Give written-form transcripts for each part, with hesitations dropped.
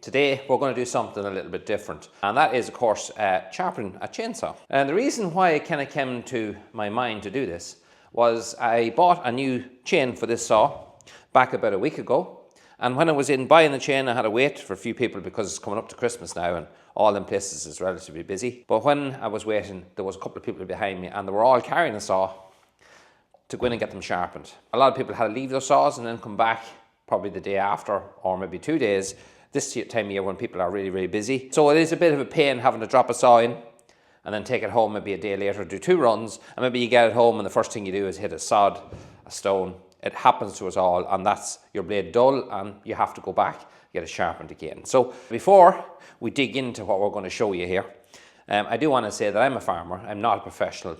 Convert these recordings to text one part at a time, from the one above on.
Today we're going to do something a little bit different, and that is of course sharpening a chainsaw. And the reason why it kind of came to my mind to do this was I bought a new chain for this saw back about a week ago, and when I was in buying the chain I had to wait for a few people because it's coming up to Christmas now and all in places is relatively busy. But when I was waiting there was a couple of people behind me and they were all carrying a saw to go in and get them sharpened. A lot of people had to leave their saws and then come back probably the day after or maybe 2 days this time of year when people are really busy. So it is a bit of a pain having to drop a saw in and then take it home maybe a day later, do 2 runs, and maybe you get it home and the first thing you do is hit a sod, a stone. It happens to us all, and that's your blade dull and you have to go back, get it sharpened again. So before we dig into what we're going to show you here, I do want to say that I'm a farmer. I'm not a professional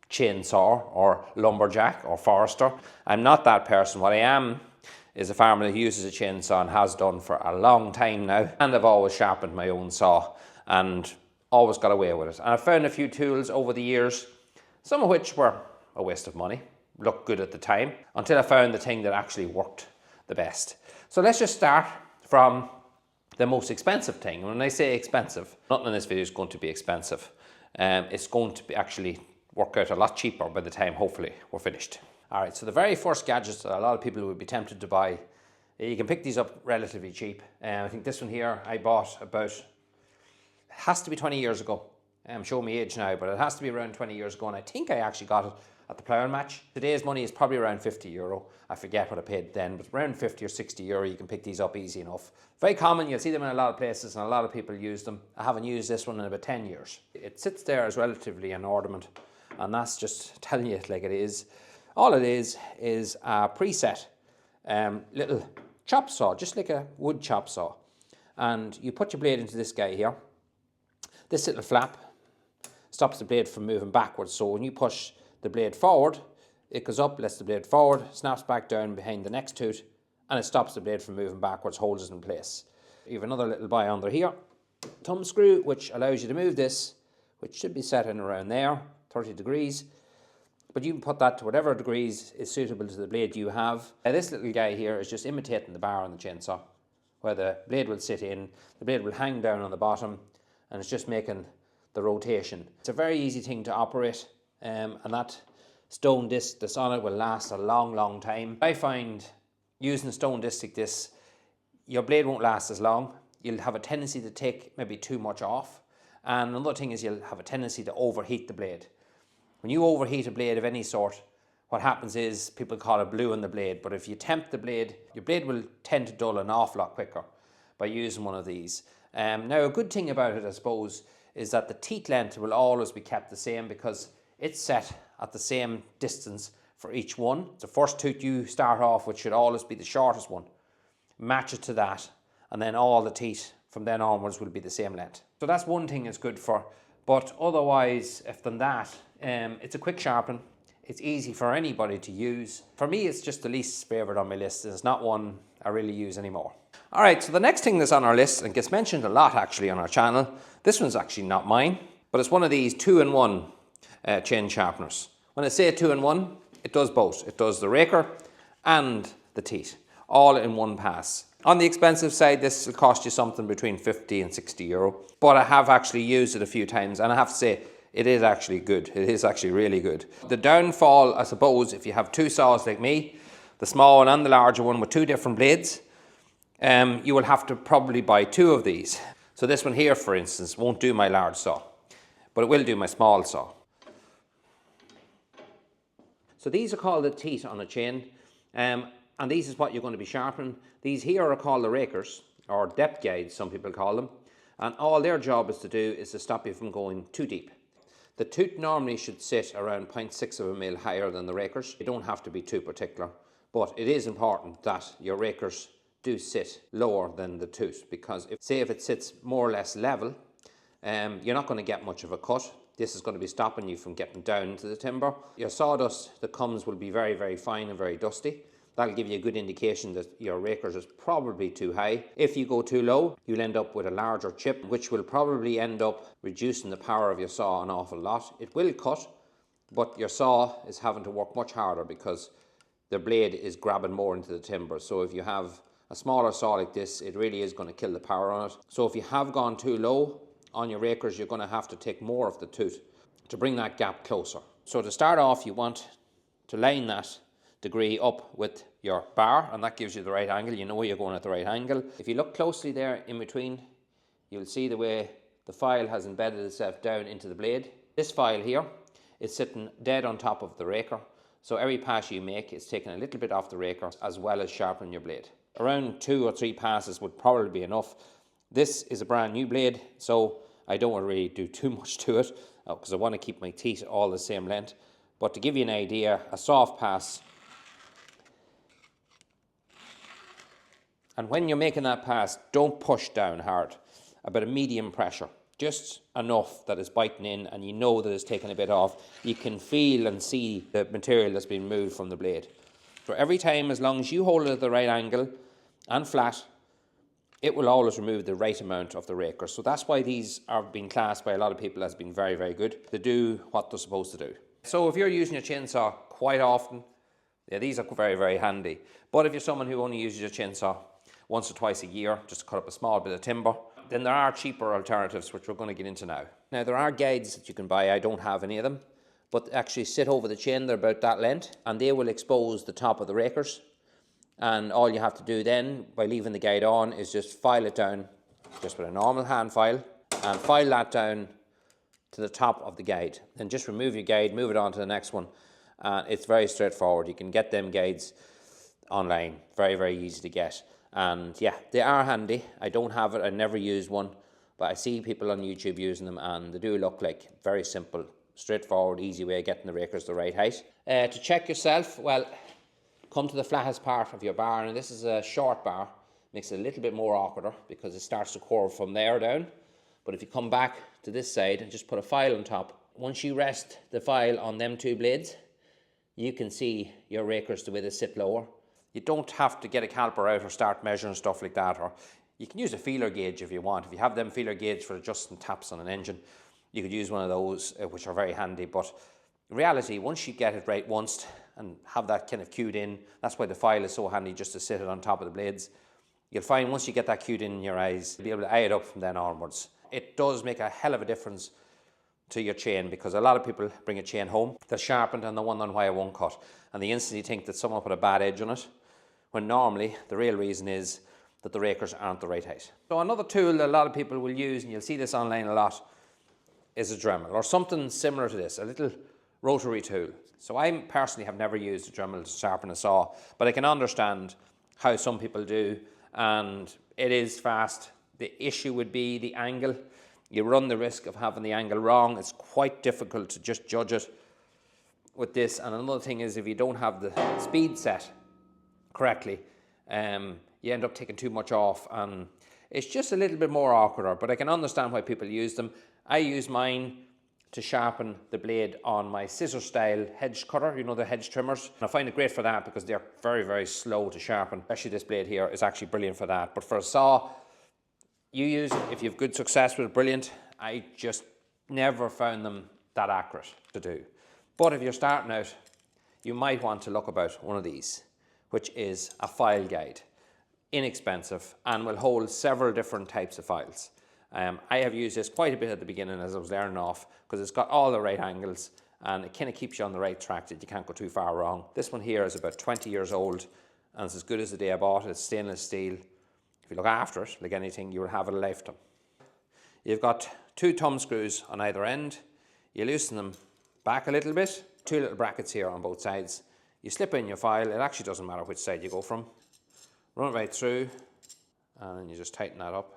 chainsaw or lumberjack or forester. I'm not that person. What I am is a farmer that uses a chainsaw and has done for a long time now, and I've always sharpened my own saw and always got away with it. And I've found a few tools over the years, some of which were a waste of money, looked good at the time, until I found the thing that actually worked the best. So let's just start from the most expensive thing. When I say expensive, nothing in this video is going to be expensive. It's going to be actually work out a lot cheaper by the time hopefully we're finished. All right, so the very first gadgets that a lot of people would be tempted to buy, you can pick these up relatively cheap. I think this one here I bought about, it has to be 20 years ago. I'm showing my age now, but it has to be around 20 years ago, and I think I actually got it at the ploughing match. Today's money is probably around €50. I forget what I paid then, but around 50 or 60 euro, you can pick these up easy enough. Very common, you'll see them in a lot of places and a lot of people use them. I haven't used this one in about 10 years. It sits there as relatively an ornament, and that's just telling you it like it is. All it is a preset little chop saw, just like a wood chop saw. And you put your blade into this guy here. This little flap stops the blade from moving backwards. So when you push the blade forward, it goes up, lets the blade forward, snaps back down behind the next tooth, and it stops the blade from moving backwards, holds it in place. You have another little buy under here, thumb screw, which allows you to move this, which should be set in around there, 30 degrees. But you can put that to whatever degrees is suitable to the blade you have. This little guy here is just imitating the bar on the chainsaw, where the blade will sit in, the blade will hang down on the bottom, and it's just making the rotation. It's a very easy thing to operate, and that stone disc that's on it will last a long time. I find using a stone disc like this, your blade won't last as long. You'll have a tendency to take maybe too much off, and another thing is you'll have a tendency to overheat the blade. When you overheat a blade of any sort, what happens is people call it bluing the blade, but if you temp the blade, your blade will tend to dull an awful lot quicker by using one of these. Now a good thing about it, I suppose, is that the teeth length will always be kept the same because it's set at the same distance for each one. The first tooth you start off with should always be the shortest one. Match it to that, and then all the teeth from then onwards will be the same length. So that's one thing it's good for, but otherwise, if than that, it's a quick sharpen. It's easy for anybody to use. For me, it's just the least favorite on my list. It's not one I really use anymore. All right, so the next thing that's on our list, and gets mentioned a lot actually on our channel, this one's actually not mine, but it's one of these 2-in-1 chain sharpeners. When I say 2-in-1, it does both. It does the raker and the teeth, all in one pass. On the expensive side, this will cost you something between 50 and 60 euro, but I have actually used it a few times, and I have to say, it is actually good. It is actually really good. The downfall, I suppose, if you have 2 saws like me, the small one and the larger one with 2 different blades, you will have to probably buy 2 of these. So this one here, for instance, won't do my large saw, but it will do my small saw. So these are called the teeth on a chain, and these is what you're going to be sharpening. These here are called the rakers, or depth guides, some people call them, and all their job is to stop you from going too deep. The tooth normally should sit around 0.6 of a mil higher than the rakers. You don't have to be too particular, but it is important that your rakers do sit lower than the tooth, because if it sits more or less level, you're not going to get much of a cut. This is going to be stopping you from getting down to the timber. Your sawdust that comes will be very fine and very dusty. That'll give you a good indication that your rakers is probably too high. If you go too low, you'll end up with a larger chip, which will probably end up reducing the power of your saw an awful lot. It will cut, but your saw is having to work much harder because the blade is grabbing more into the timber. So if you have a smaller saw like this, it really is going to kill the power on it. So if you have gone too low on your rakers, you're going to have to take more of the tooth to bring that gap closer. So to start off, you want to line that degree up with your bar, and that gives you the right angle. You know you're going at the right angle. If you look closely there in between, you'll see the way the file has embedded itself down into the blade. This file here is sitting dead on top of the raker, so every pass you make is taking a little bit off the raker as well as sharpening your blade. Around 2 or 3 passes would probably be enough. This is a brand new blade, so I don't want to really do too much to it because I want to keep my teeth all the same length. But to give you an idea, a soft pass, and when you're making that pass, don't push down hard, about a medium pressure, just enough that it's biting in and you know that it's taking a bit off. You can feel and see the material that's been moved from the blade. So every time, as long as you hold it at the right angle and flat, it will always remove the right amount of the raker. So that's why these are being classed by a lot of people as being very, very good. They do what they're supposed to do. So if you're using your chainsaw quite often, yeah, these are very, very handy. But if you're someone who only uses your chainsaw once or twice a year, just to cut up a small bit of timber, then there are cheaper alternatives, which we're going to get into now. Now, there are guides that you can buy. I don't have any of them, but actually sit over the chain. They're about that length, and they will expose the top of the rakers. And all you have to do then, by leaving the guide on, is just file it down, just with a normal hand file, and file that down to the top of the guide. Then just remove your guide, move it on to the next one. It's very straightforward. You can get them guides online. Very, very easy to get. And yeah, they are handy. I don't have it. I never use one, but I see people on YouTube using them, and they do look like very simple, straightforward, easy way of getting the rakers the right height. To check yourself, well, come to the flattest part of your bar, and this is a short bar. Makes it a little bit more awkwarder because it starts to curve from there down. But if you come back to this side and just put a file on top, once you rest the file on them 2 blades, you can see your rakers the way they sit lower. You don't have to get a caliper out or start measuring stuff like that, or you can use a feeler gauge if you want. If you have them feeler gauge for adjusting taps on an engine, you could use one of those, which are very handy. But in reality, once you get it right once and have that kind of cued in, that's why the file is so handy, just to sit it on top of the blades. You'll find once you get that cued in your eyes, you'll be able to eye it up from then onwards. It does make a hell of a difference to your chain, because a lot of people bring a chain home that's sharpened and the one on wire won't cut, and they instantly think that someone put a bad edge on it, when normally the real reason is that the rakers aren't the right height. So another tool that a lot of people will use, and you'll see this online a lot, is a Dremel, or something similar to this, a little rotary tool. So I personally have never used a Dremel to sharpen a saw, but I can understand how some people do, and it is fast. The issue would be the angle. You run the risk of having the angle wrong. It's quite difficult to just judge it with this. And another thing is, if you don't have the speed set correctly, you end up taking too much off, and it's just a little bit more awkward. But I can understand why people use them. I use mine to sharpen the blade on my scissor style hedge cutter, you know, the hedge trimmers. And I find it great for that because they're very, very slow to sharpen. Especially this blade here is actually brilliant for that. But for a saw, you use it, if you have good success with it, brilliant. I just never found them that accurate to do. But if you're starting out, you might want to look about one of these, which is a file guide. Inexpensive, and will hold several different types of files. I have used this quite a bit at the beginning as I was learning off, because it's got all the right angles and it kind of keeps you on the right track that you can't go too far wrong. This one here is about 20 years old and it's as good as the day I bought it. It's stainless steel. If you look after it, like anything, you will have it a lifetime. You've got 2 thumb screws on either end. You loosen them back a little bit. 2 little brackets here on both sides. You slip in your file. It actually doesn't matter which side you go from. Run it right through and you just tighten that up.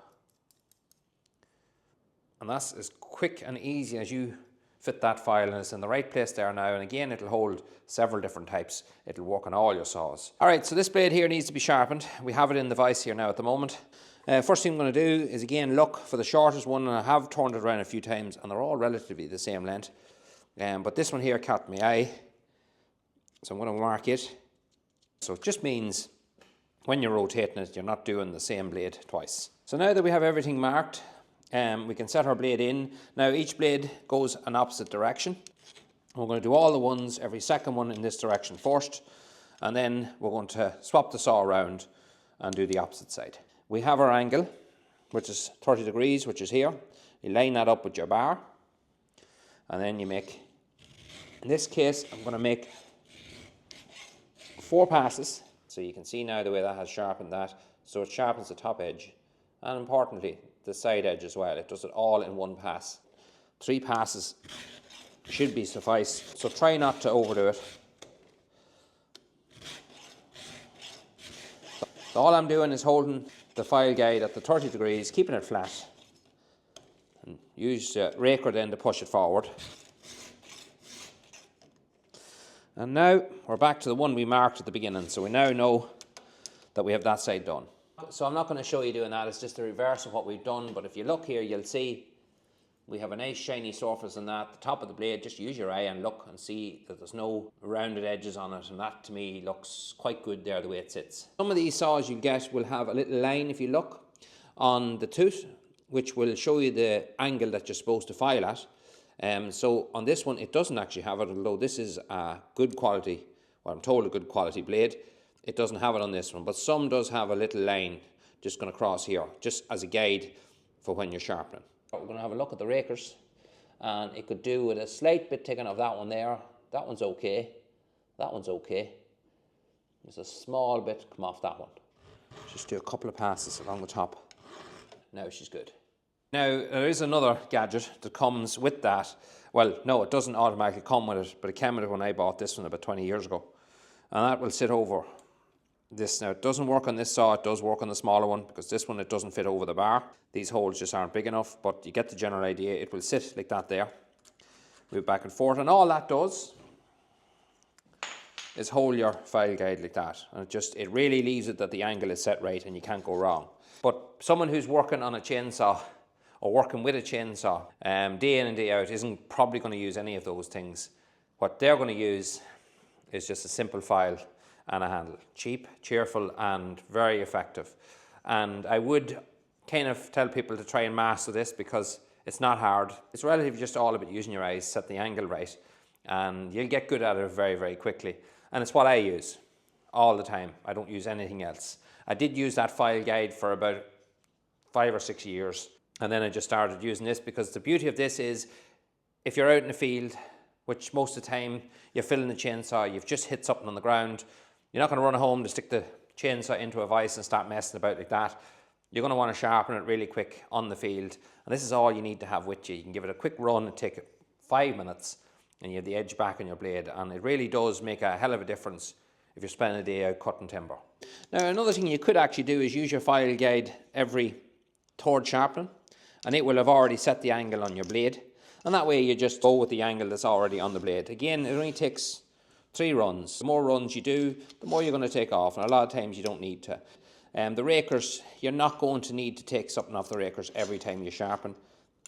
And that's as quick and easy as you fit that file, and it's in the right place there now. And again, it'll hold several different types. It'll work on all your saws. All right, so this blade here needs to be sharpened. We have it in the vise here now at the moment. First thing I'm going to do is again look for the shortest one, and I have turned it around a few times and they're all relatively the same length. But this one here caught my eye, so I'm going to mark it. So it just means when you're rotating it, you're not doing the same blade twice. So now that we have everything marked, we can set our blade in. Now each blade goes an opposite direction. We're going to do all the ones, every second one in this direction first, and then we're going to swap the saw around and do the opposite side. We have our angle, which is 30 degrees, which is here. You line that up with your bar, and then you make, in this case, I'm going to make 4 passes. So you can see now the way that has sharpened that. So it sharpens the top edge, and importantly, the side edge as well. It does it all in one pass. 3 passes should be suffice. So try not to overdo it. So all I'm doing is holding the file guide at the 30 degrees, keeping it flat, and use the raker then to push it forward. And now we're back to the one we marked at the beginning, so we now know that we have that side done. So I'm not going to show you doing that, it's just the reverse of what we've done, but if you look here you'll see we have a nice shiny surface on that, the top of the blade. Just use your eye and look and see that there's no rounded edges on it, and that to me looks quite good there the way it sits. Some of these saws you get will have a little line, if you look, on the tooth, which will show you the angle that you're supposed to file at. So on this one it doesn't actually have it, although this is a good quality, well I'm told a good quality blade. It doesn't have it on this one, but some does have a little line just going to cross here, just as a guide for when you're sharpening. We're going to have a look at the Rakers, and it could do with a slight bit taken off that one there. That one's okay. That one's okay. There's a small bit come off that one. Just do a couple of passes along the top. Now she's good. Now there is another gadget that comes with that. Well, no, it doesn't automatically come with it, but it came with it when I bought this one about 20 years ago. And that will sit over this. Now it doesn't work on this saw, it does work on the smaller one, because this one it doesn't fit over the bar. These holes just aren't big enough, but you get the general idea. It will sit like that there, move back and forth, and all that does is hold your file guide like that, and it really leaves it that the angle is set right and you can't go wrong. But someone who's working on a chainsaw or working with a chainsaw day in and day out isn't probably going to use any of those things. What they're going to use is just a simple file and a handle. Cheap, cheerful, and very effective. And I would kind of tell people to try and master this, because it's not hard. It's relatively just all about using your eyes, set the angle right, and you'll get good at it very, very quickly. And it's what I use all the time. I don't use anything else. I did use that file guide for about 5 or 6 years, and then I just started using this, because the beauty of this is if you're out in the field, which most of the time you're filling the chainsaw, you've just hit something on the ground, you're not going to run home to stick the chainsaw into a vise and start messing about like that. You're going to want to sharpen it really quick on the field, and this is all you need to have with you. You can give it a quick run and take 5 minutes, and you have the edge back on your blade, and it really does make a hell of a difference if you're spending a day out cutting timber. Now another thing you could actually do is use your file guide every third sharpening, and it will have already set the angle on your blade, and that way you just go with the angle that's already on the blade. Again, it only takes 3 runs. The more runs you do, the more you're going to take off, and a lot of times you don't need to. The Rakers, you're not going to need to take something off the Rakers every time you sharpen.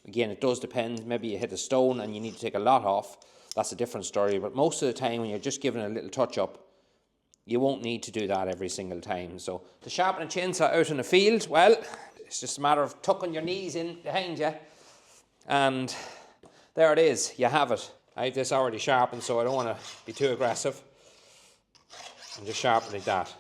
Again, it does depend. Maybe you hit a stone and you need to take a lot off. That's a different story, but most of the time when you're just giving it a little touch up, you won't need to do that every single time. So to sharpen a chainsaw out in the field, well, it's just a matter of tucking your knees in behind you, and there it is, you have it. I have this already sharpened, so I don't want to be too aggressive. And just sharpen like that.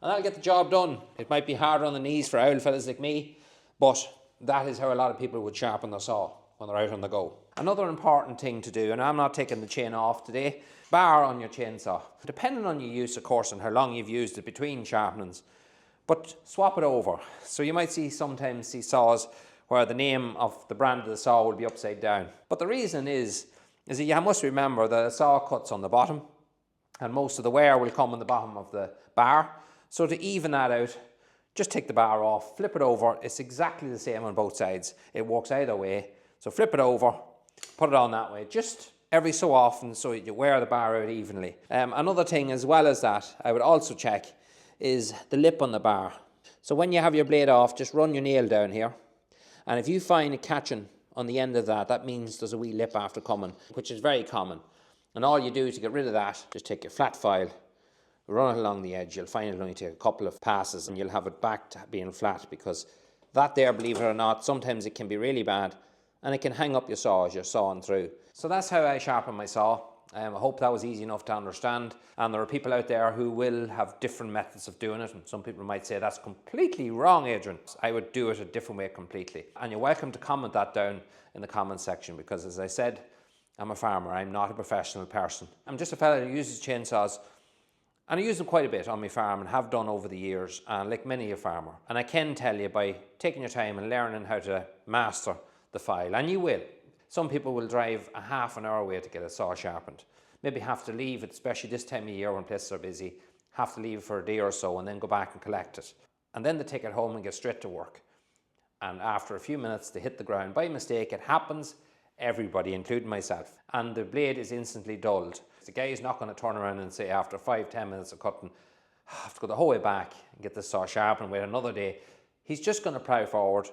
And that'll get the job done. It might be harder on the knees for old fellas like me, but that is how a lot of people would sharpen their saw when they're out on the go. Another important thing to do, and I'm not taking the chain off today, bar on your chainsaw. Depending on your use, of course, and how long you've used it between sharpenings, but swap it over. So you might sometimes see saws where the name of the brand of the saw will be upside down. But the reason is that you must remember that a saw cuts on the bottom, and most of the wear will come on the bottom of the bar. So to even that out, just take the bar off, flip it over. It's exactly the same on both sides. It works either way. So flip it over, put it on that way, just every so often, so you wear the bar out evenly. Another thing as well as that, I would also check, is the lip on the bar. So when you have your blade off, just run your nail down here. And if you find it catching on the end of that, that means there's a wee lip after coming, which is very common. And all you do to get rid of that, just take your flat file, run it along the edge. You'll find it'll only take a couple of passes and you'll have it back to being flat, because that there, believe it or not, sometimes it can be really bad and it can hang up your saw as you're sawing through. So that's how I sharpen my saw. I hope that was easy enough to understand. And there are people out there who will have different methods of doing it. And some people might say, that's completely wrong, Adrian. I would do it a different way completely. And you're welcome to comment that down in the comment section, because as I said, I'm a farmer. I'm not a professional person. I'm just a fella who uses chainsaws, and I use them quite a bit on my farm and have done over the years, like many a farmer. And I can tell you, by taking your time and learning how to master the file, and you will. Some people will drive a half an hour away to get a saw sharpened. Maybe have to leave it, especially this time of year when places are busy, have to leave for a day or so and then go back and collect it. And then they take it home and get straight to work. And after a few minutes, they hit the ground. By mistake, it happens, everybody, including myself. And the blade is instantly dulled. The guy is not going to turn around and say, after 5-10 minutes of cutting, I have to go the whole way back and get this saw sharpened and wait another day. He's just going to plough forward,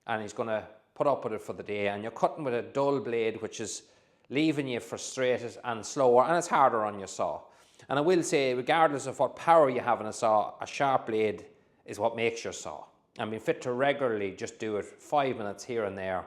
and he's going to put up with it for the day, and you're cutting with a dull blade, which is leaving you frustrated and slower, and it's harder on your saw. And I will say, regardless of what power you have in a saw, a sharp blade is what makes your saw. And being fit to regularly just do it 5 minutes here and there,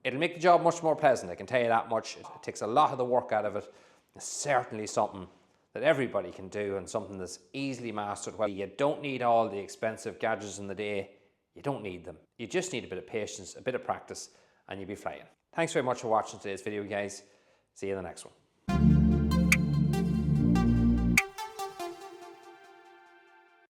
it'll make the job much more pleasant, I can tell you that much. It takes a lot of the work out of it. It's certainly something that everybody can do, and something that's easily mastered. Well, you don't need all the expensive gadgets in the day. You don't need them. You just need a bit of patience, a bit of practice, and you'll be flying. Thanks very much for watching today's video, guys. See you in the next one.